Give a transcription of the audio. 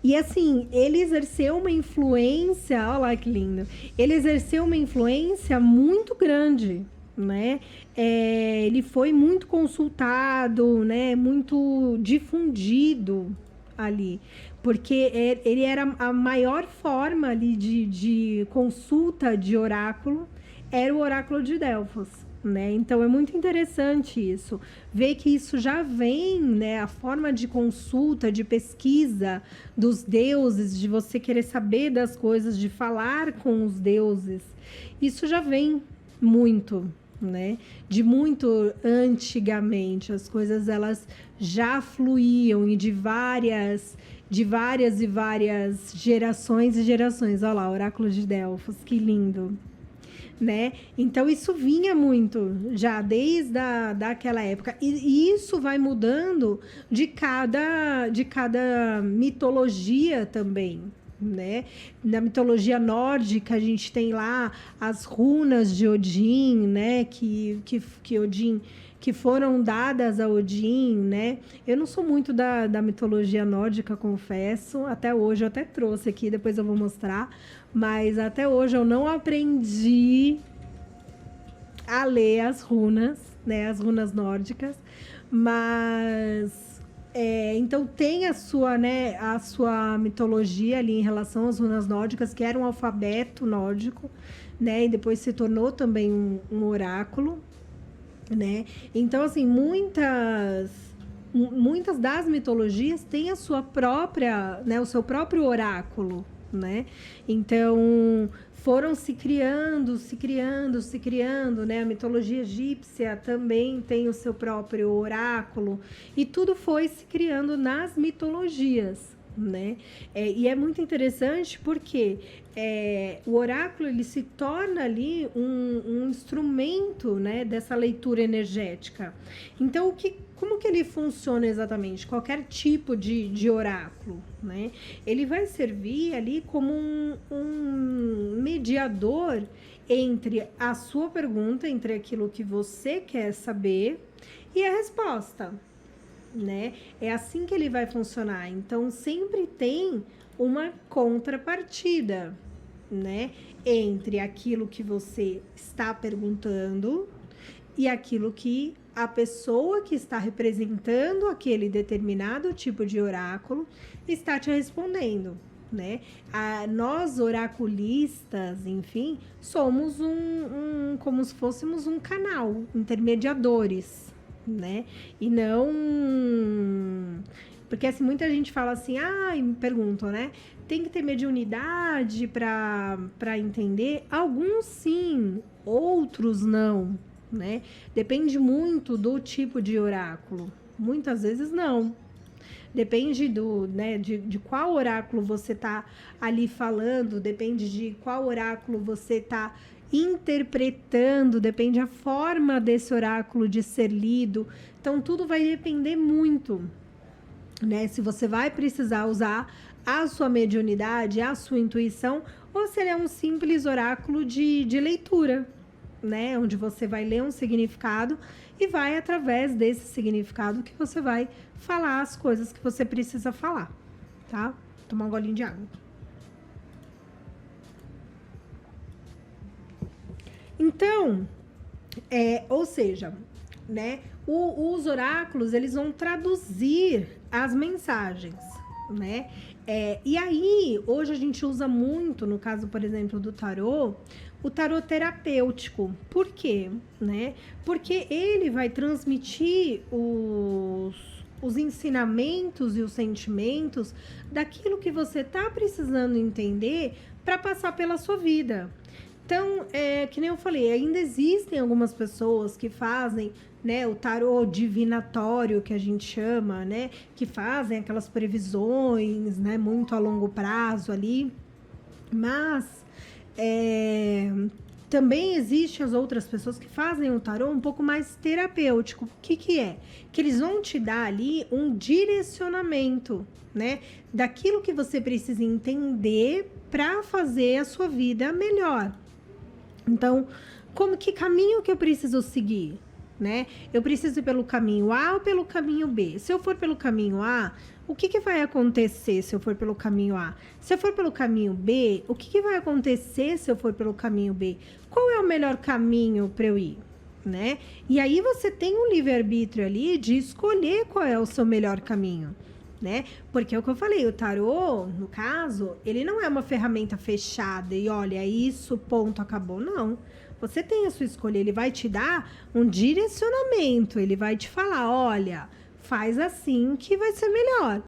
E assim, ele exerceu uma influência, olha lá que lindo. Ele exerceu uma influência muito grande, né? Ele foi muito consultado, né? Muito difundido ali, porque ele era a maior forma ali de consulta de oráculo, era o oráculo de Delfos. Né? Então é muito interessante isso, ver que isso já vem, né? A forma de consulta, de pesquisa dos deuses, de você querer saber das coisas, de falar com os deuses, isso já vem muito, né? De muito antigamente, as coisas elas já fluíam e de várias e várias gerações e gerações. Olha lá, Oráculo de Delfos, que lindo, né? Então isso vinha muito já desde daquela época e isso vai mudando de cada mitologia também, né? Na mitologia nórdica a gente tem lá as runas de Odin, né? Que Odin que foram dadas a Odin, né? Eu não sou muito da mitologia nórdica, confesso. Até hoje, eu até trouxe aqui, depois eu vou mostrar. Mas até hoje eu não aprendi a ler as runas, né? As runas nórdicas. Mas então tem a sua, né, a sua mitologia ali em relação às runas nórdicas, que era um alfabeto nórdico, né? E depois se tornou também um oráculo, né? Então, assim, muitas das mitologias têm a sua própria, né, o seu próprio oráculo, né? Então, foram se criando, né? A mitologia egípcia também tem o seu próprio oráculo e tudo foi se criando nas mitologias, né? E é muito interessante porque o oráculo ele se torna ali um instrumento, né, dessa leitura energética. Então, como que ele funciona exatamente? Qualquer tipo de oráculo, né? Ele vai servir ali como um mediador entre a sua pergunta, entre aquilo que você quer saber e a resposta, né? É assim que ele vai funcionar. Então, sempre tem uma contrapartida, né? Entre aquilo que você está perguntando e aquilo que a pessoa que está representando aquele determinado tipo de oráculo está te respondendo, né? Nós oraculistas, enfim, somos como se fôssemos um canal, intermediadores, né? E não porque assim muita gente fala assim, e me perguntam, né? Tem que ter mediunidade para entender? Alguns sim, outros não, né? Depende muito do tipo de oráculo. Muitas vezes não. Depende né, de qual oráculo você está ali falando, depende de qual oráculo você está interpretando, depende a forma desse oráculo de ser lido. Então, tudo vai depender muito, né? Se você vai precisar usar a sua mediunidade, a sua intuição, ou se ele é um simples oráculo de leitura, né? Onde você vai ler um significado e vai, através desse significado, que você vai falar as coisas que você precisa falar, tá? Vou tomar um golinho de água. Então, ou seja, né? Os oráculos, eles vão traduzir as mensagens, né? E aí, hoje a gente usa muito, no caso, por exemplo, do tarô, o tarô terapêutico. Por quê? Né? Porque ele vai transmitir os ensinamentos e os sentimentos daquilo que você está precisando entender para passar pela sua vida. Então, que nem eu falei, ainda existem algumas pessoas que fazem, né, o tarô divinatório, que a gente chama, né, que fazem aquelas previsões, né, muito a longo prazo ali, mas também existem as outras pessoas que fazem o tarô um pouco mais terapêutico. O que é? Que eles vão te dar ali um direcionamento, né, daquilo que você precisa entender para fazer a sua vida melhor. Então, que caminho que eu preciso seguir, né? Eu preciso ir pelo caminho A ou pelo caminho B? Se eu for pelo caminho A, o que, que vai acontecer se eu for pelo caminho A? Se eu for pelo caminho B, o que, que vai acontecer se eu for pelo caminho B? Qual é o melhor caminho para eu ir? Né? E aí você tem um livre-arbítrio ali de escolher qual é o seu melhor caminho. Né? Porque é o que eu falei, o tarô, no caso, ele não é uma ferramenta fechada e olha, é isso, ponto, acabou. Não. Você tem a sua escolha, ele vai te dar um direcionamento, ele vai te falar, olha, faz assim que vai ser melhor.